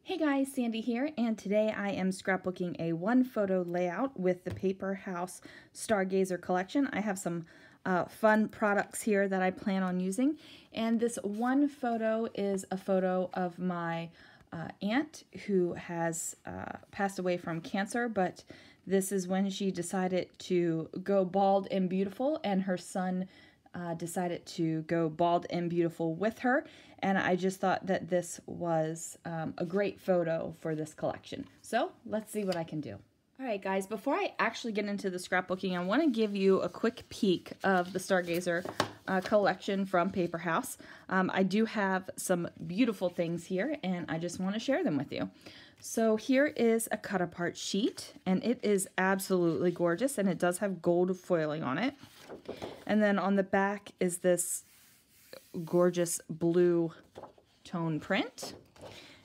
Hey guys, Sandy here, and today I am scrapbooking a one photo layout with the Paper House Stargazer collection. I have some fun products here that I plan on using, and this one photo is a photo of my aunt who has passed away from cancer, but this is when she decided to go bald and beautiful, and her son decided to go bald and beautiful with her, and I just thought that this was a great photo for this collection. So let's see what I can do. All right, guys, before I actually get into the scrapbooking, I want to give you a quick peek of the Stargazer collection from Paper House. I do have some beautiful things here, and I just want to share them with you. So here is a cut-apart sheet, and it is absolutely gorgeous, and it does have gold foiling on it. And then on the back is this gorgeous blue tone print.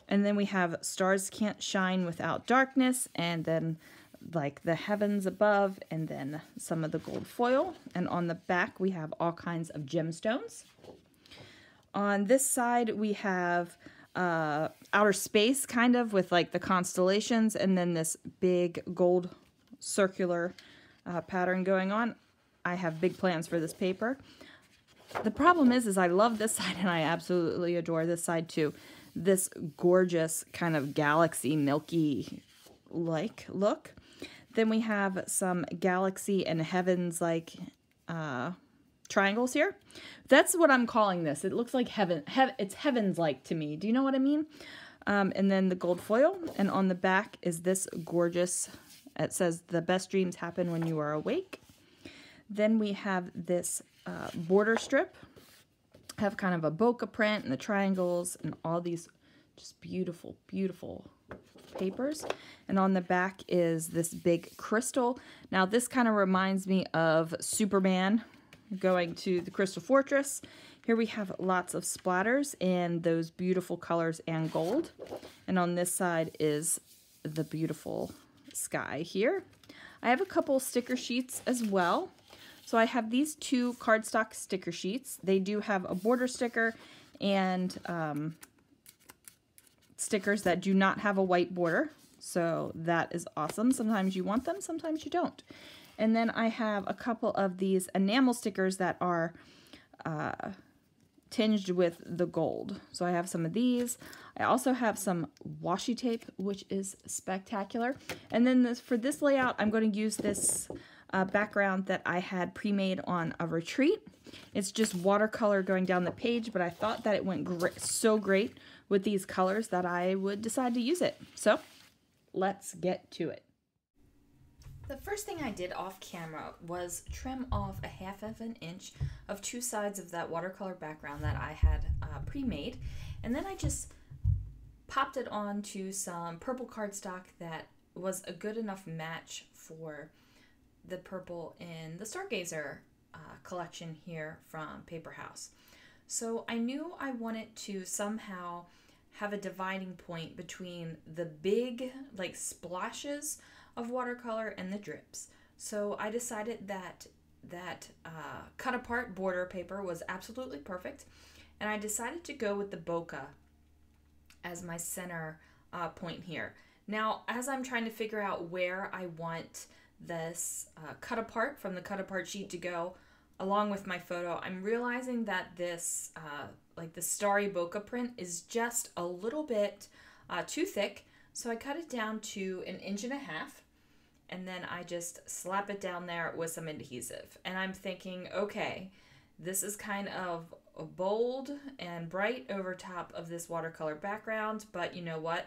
And then we have Stars Can't Shine Without Darkness, and then like the heavens above, and then some of the gold foil. And on the back we have all kinds of gemstones. On this side we have outer space, kind of, with like the constellations, and then this big gold circular pattern going on. I have big plans for this paper. The problem is I love this side, and I absolutely adore this side too. This gorgeous kind of galaxy milky-like look. Then we have some galaxy and heavens-like triangles here. That's what I'm calling this. It looks like heaven. It's heavens-like to me. Do you know what I mean? And then the gold foil. And on the back is this gorgeous, it says, "The best dreams happen when you are awake." Then we have this border strip. Have kind of a bokeh print and the triangles and all these just beautiful, beautiful papers. And on the back is this big crystal. Now this kind of reminds me of Superman going to the Crystal Fortress. Here we have lots of splatters and those beautiful colors and gold. And on this side is the beautiful sky here. I have a couple sticker sheets as well. So I have these two cardstock sticker sheets. They do have a border sticker and stickers that do not have a white border. So that is awesome. Sometimes you want them, sometimes you don't. And then I have a couple of these enamel stickers that are tinged with the gold. So I have some of these. I also have some washi tape, which is spectacular. And then for this layout, I'm going to use this background that I had pre-made on a retreat. It's just watercolor going down the page, but I thought that it went so great with these colors that I would decide to use it. So let's get to it. The first thing I did off camera was trim off a 1/2 of an inch of two sides of that watercolor background that I had pre-made, and then I just popped it onto some purple cardstock that was a good enough match for the purple in the Stargazer collection here from Paper House. So I knew I wanted to somehow have a dividing point between the big like splashes of watercolor and the drips. So I decided that cut apart border paper was absolutely perfect, and I decided to go with the bokeh as my center point here. Now, as I'm trying to figure out where I want this cut apart from the cut apart sheet to go along with my photo, I'm realizing that this like the starry bokeh print is just a little bit too thick, so I cut it down to 1.5 inches, and then I just slap it down there with some adhesive. And I'm thinking, okay, this is kind of bold and bright over top of this watercolor background, but you know what,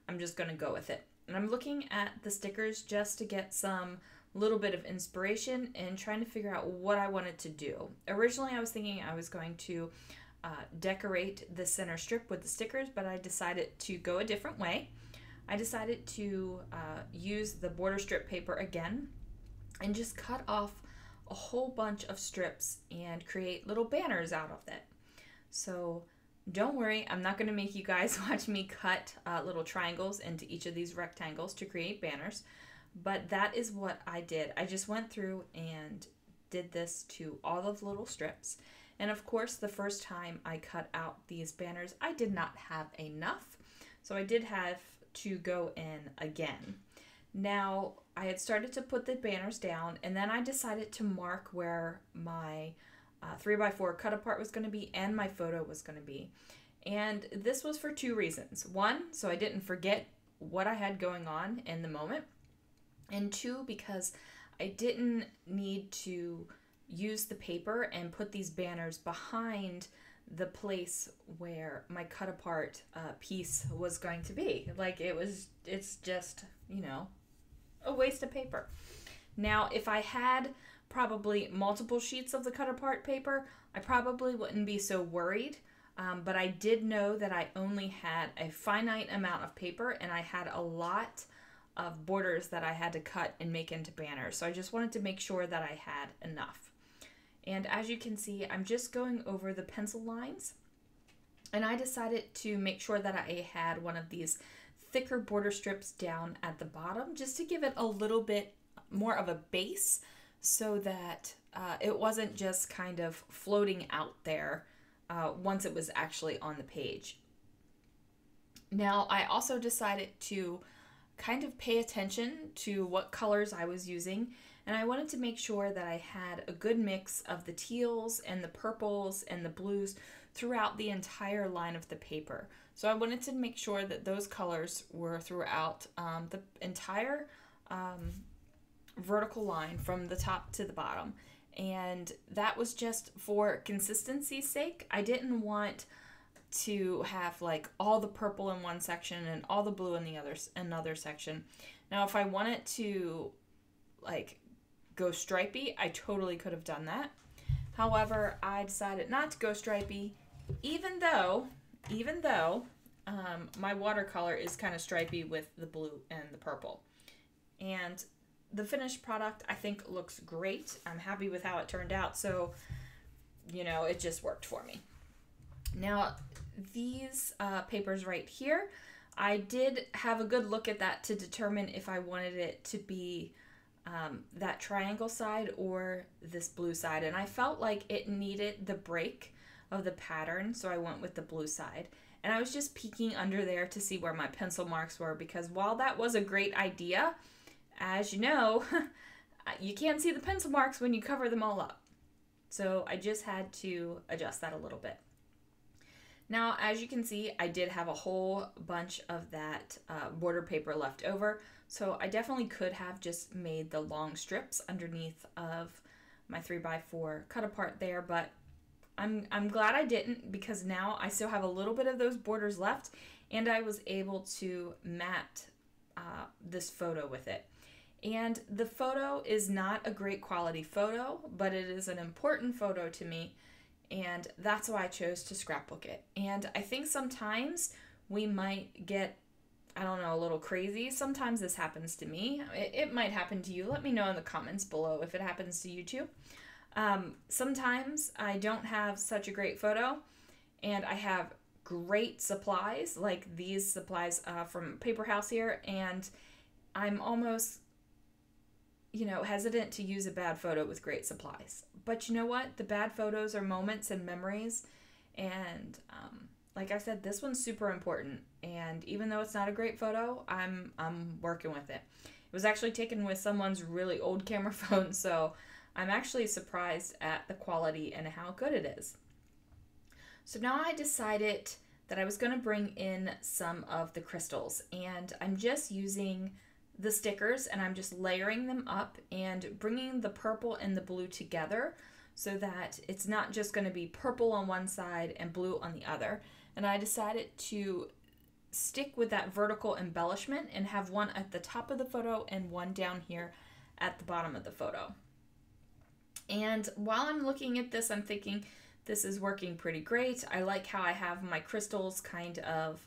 I'm just gonna go with it. And I'm looking at the stickers just to get some little bit of inspiration and trying to figure out what I wanted to do. Originally, I was thinking I was going to decorate the center strip with the stickers, but I decided to go a different way. I decided to use the border strip paper again and just cut off a whole bunch of strips and create little banners out of it. So don't worry, I'm not going to make you guys watch me cut little triangles into each of these rectangles to create banners, but that is what I did. I just went through and did this to all of the little strips. And of course, the first time I cut out these banners, I did not have enough. So I did have to go in again. Now, I had started to put the banners down, and then I decided to mark where my 3x4 cut apart was going to be and my photo was going to be. And this was for two reasons. One, so I didn't forget what I had going on in the moment. And two, because I didn't need to use the paper and put these banners behind the place where my cut apart piece was going to be. Like it's just, you know, a waste of paper. Now, if I had probably multiple sheets of the cut apart paper, I probably wouldn't be so worried. But I did know that I only had a finite amount of paper, and I had a lot of borders that I had to cut and make into banners. So I just wanted to make sure that I had enough. And as you can see, I'm just going over the pencil lines. And I decided to make sure that I had one of these thicker border strips down at the bottom, just to give it a little bit more of a base, so that it wasn't just kind of floating out there once it was actually on the page. Now, I also decided to kind of pay attention to what colors I was using, and I wanted to make sure that I had a good mix of the teals and the purples and the blues throughout the entire line of the paper. So I wanted to make sure that those colors were throughout the entire vertical line from the top to the bottom. And that was just for consistency's sake. I didn't want to have like all the purple in one section and all the blue in the another section. Now, if I wanted to like go stripey, I totally could have done that. However, I decided not to go stripey, even though my watercolor is kind of stripey with the blue and the purple. And the finished product, I think, looks great. I'm happy with how it turned out, so, you know, it just worked for me. Now, these papers right here, I did have a good look at that to determine if I wanted it to be that triangle side or this blue side, and I felt like it needed the break of the pattern, so I went with the blue side. And I was just peeking under there to see where my pencil marks were, because while that was a great idea, as you know, you can't see the pencil marks when you cover them all up. So I just had to adjust that a little bit. Now, as you can see, I did have a whole bunch of that border paper left over. So I definitely could have just made the long strips underneath of my 3x4 cut apart there, but I'm glad I didn't, because now I still have a little bit of those borders left, and I was able to mat this photo with it. And the photo is not a great quality photo, but it is an important photo to me, and that's why I chose to scrapbook it. And I think sometimes we might get, I don't know, a little crazy. Sometimes this happens to me. It might happen to you. Let me know in the comments below if it happens to you too. Sometimes I don't have such a great photo, and I have great supplies, like these supplies from Paper House here, and I'm almost, you know, hesitant to use a bad photo with great supplies. But you know what? The bad photos are moments and memories, and like I said, this one's super important, and even though it's not a great photo, I'm working with it. It was actually taken with someone's really old camera phone, so I'm actually surprised at the quality and how good it is. So now I decided that I was going to bring in some of the crystals, and I'm just using the stickers, and I'm just layering them up and bringing the purple and the blue together so that it's not just going to be purple on one side and blue on the other. And I decided to stick with that vertical embellishment and have one at the top of the photo and one down here at the bottom of the photo. And while I'm looking at this, I'm thinking this is working pretty great. I like how I have my crystals kind of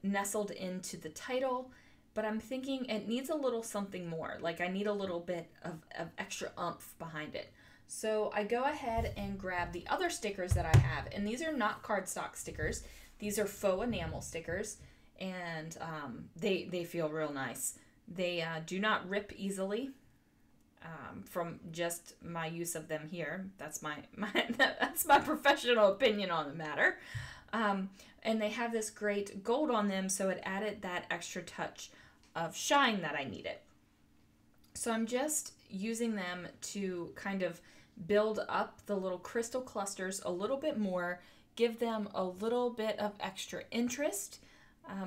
nestled into the title, but I'm thinking it needs a little something more. Like I need a little bit of extra oomph behind it. So I go ahead and grab the other stickers that I have, and these are not cardstock stickers. These are faux enamel stickers, and they feel real nice. They do not rip easily. From just my use of them here. That's my that's my professional opinion on the matter. And and they have this great gold on them, so it added that extra touch of shine that I needed. So I'm just using them to kind of build up the little crystal clusters a little bit more, give them a little bit of extra interest,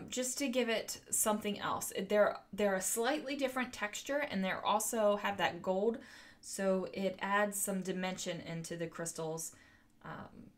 just to give it something else. They're a slightly different texture, and they also have that gold, so it adds some dimension into the crystals,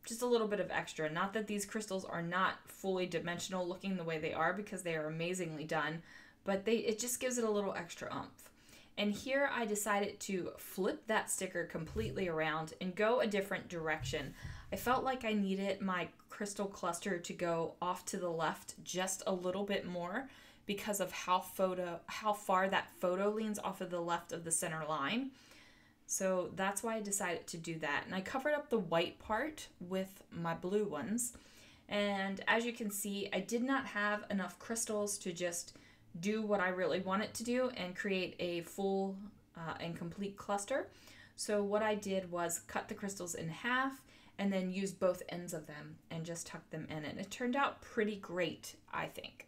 just a little bit of extra. Not that these crystals are not fully dimensional looking the way they are, because they are amazingly done, but it just gives it a little extra oomph. And here I decided to flip that sticker completely around and go a different direction. I felt like I needed my crystal cluster to go off to the left just a little bit more because of how far that photo leans off of the left of the center line. So that's why I decided to do that. And I covered up the white part with my blue ones. And as you can see, I did not have enough crystals to just do what I really wanted to do and create a full and complete cluster. So what I did was cut the crystals in half and then use both ends of them and just tuck them in. And it turned out pretty great, I think.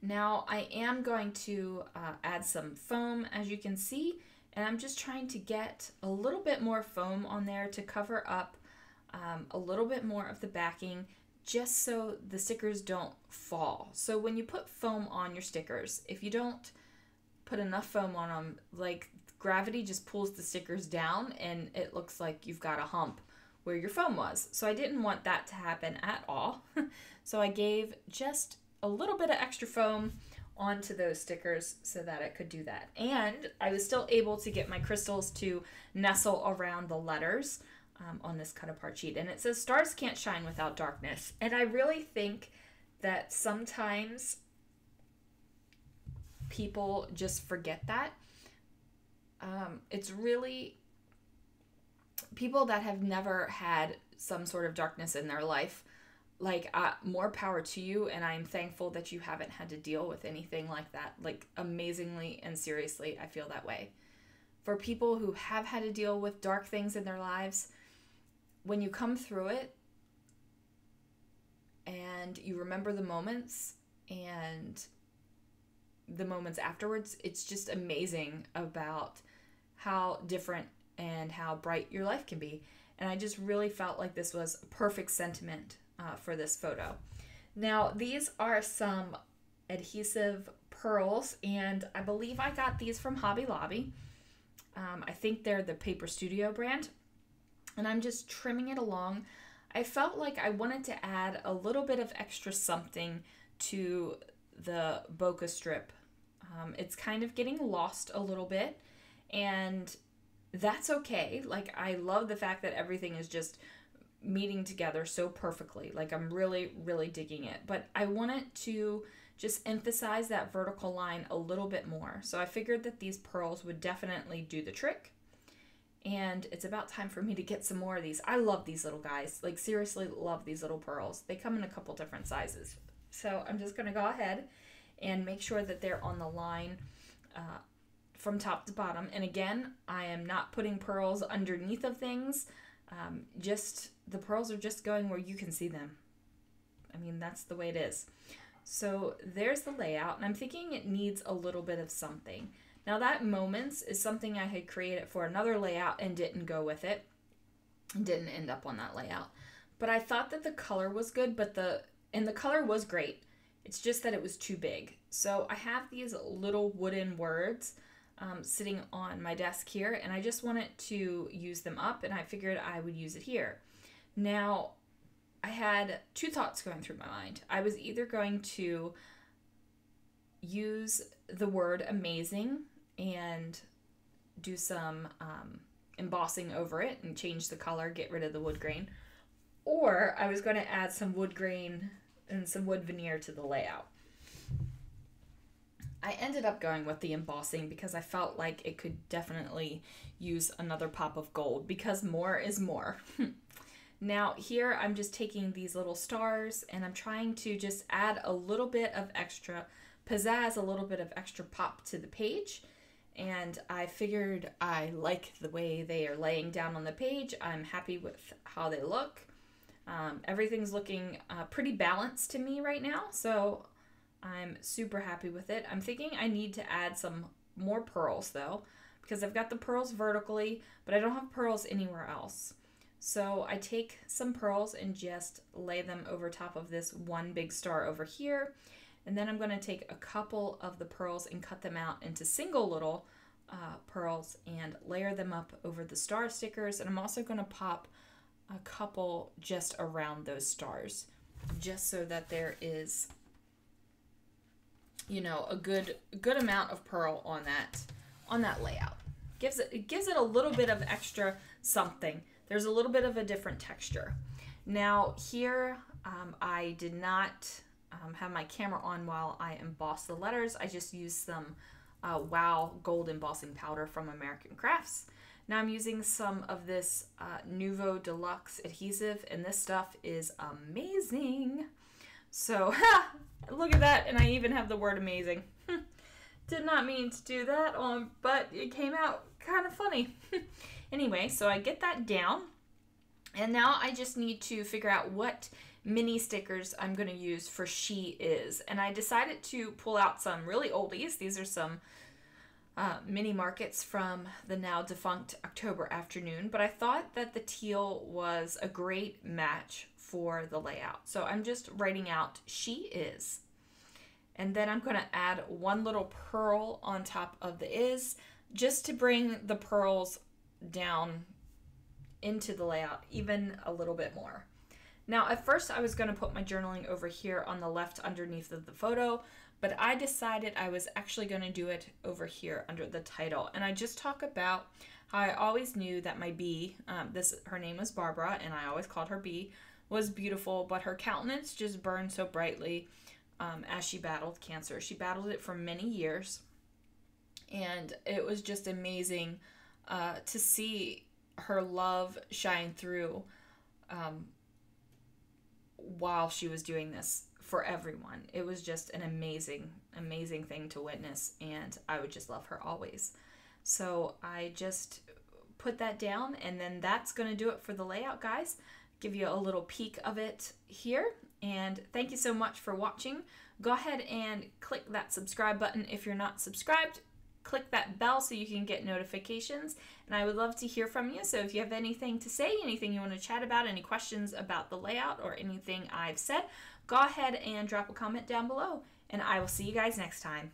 Now I am going to add some foam, as you can see, and I'm just trying to get a little bit more foam on there to cover up a little bit more of the backing, just so the stickers don't fall. So when you put foam on your stickers, if you don't put enough foam on them, like gravity just pulls the stickers down and it looks like you've got a hump where your foam was. So I didn't want that to happen at all. So I gave just a little bit of extra foam onto those stickers so that it could do that. And I was still able to get my crystals to nestle around the letters on this cut apart sheet. And it says, "Stars can't shine without darkness." And I really think that sometimes people just forget that. It's really people that have never had some sort of darkness in their life, like more power to you, and I'm thankful that you haven't had to deal with anything like that. Like, amazingly and seriously, I feel that way. For people who have had to deal with dark things in their lives, when you come through it and you remember the moments and the moments afterwards, it's just amazing about how different and how bright your life can be. And I just really felt like this was a perfect sentiment for this photo. Now, these are some adhesive pearls, and I believe I got these from Hobby Lobby. I think they're the Paper Studio brand. And I'm just trimming it along. I felt like I wanted to add a little bit of extra something to the bokeh strip. It's kind of getting lost a little bit, and that's okay. Like, I love the fact that everything is just meeting together so perfectly. Like, I'm really, really digging it. But I wanted to just emphasize that vertical line a little bit more. So I figured that these pearls would definitely do the trick. And it's about time for me to get some more of these. I love these little guys. Like, seriously love these little pearls. They come in a couple different sizes. So I'm just going to go ahead and make sure that they're on the line from top to bottom. And again, I am not putting pearls underneath of things. Just the pearls are just going where you can see them. I mean, that's the way it is. So there's the layout, and I'm thinking it needs a little bit of something. Now, that Moments is something I had created for another layout and didn't go with it. Didn't end up on that layout. But I thought that the color was good, and the color was great. It's just that it was too big. So I have these little wooden words sitting on my desk here, and I just wanted to use them up, and I figured I would use it here. Now, I had two thoughts going through my mind. I was either going to use the word amazing and do some embossing over it and change the color, get rid of the wood grain, or I was going to add some wood grain and some wood veneer to the layout. I ended up going with the embossing because I felt like it could definitely use another pop of gold, because more is more. Now here I'm just taking these little stars and I'm trying to just add a little bit of extra pizzazz, a little bit of extra pop to the page. And I figured I like the way they are laying down on the page. I'm happy with how they look. Everything's looking pretty balanced to me right now, so I'm super happy with it. I'm thinking I need to add some more pearls though, because I've got the pearls vertically, but I don't have pearls anywhere else. So I take some pearls and just lay them over top of this one big star over here. And then I'm going to take a couple of the pearls and cut them out into single little pearls and layer them up over the star stickers. And I'm also going to pop a couple just around those stars, just so that there is, you know, a good amount of pearl on that layout. It gives it a little bit of extra something. There's a little bit of a different texture. Now here, I did not have my camera on while I embossed the letters. I just used some Wow gold embossing powder from American Crafts. Now I'm using some of this Nuvo Deluxe adhesive, and this stuff is amazing. So look at that, and I even have the word amazing. Did not mean to do that, but it came out kind of funny. Anyway, so I get that down, and now I just need to figure out what mini stickers I'm going to use for She Is. And I decided to pull out some really oldies. These are some mini markets from the now defunct October Afternoon, but I thought that the teal was a great match for the layout. So I'm just writing out She Is. And then I'm going to add one little pearl on top of the is, just to bring the pearls down into the layout even a little bit more. Now, at first I was going to put my journaling over here on the left underneath of the photo, but I decided I was actually going to do it over here under the title. And I just talk about how I always knew that my bee, her name was Barbara, and I always called her Bee, was beautiful, but her countenance just burned so brightly as she battled cancer. She battled it for many years, and it was just amazing to see her love shine through while she was doing this for everyone. It was just an amazing, amazing thing to witness, and I would just love her always. So I just put that down, and then that's going to do it for the layout, guys. Give you a little peek of it here, and thank you so much for watching. Go ahead and click that subscribe button if you're not subscribed. Click that bell so you can get notifications, and I would love to hear from you. So if you have anything to say, anything you want to chat about, any questions about the layout or anything I've said, go ahead and drop a comment down below, and I will see you guys next time.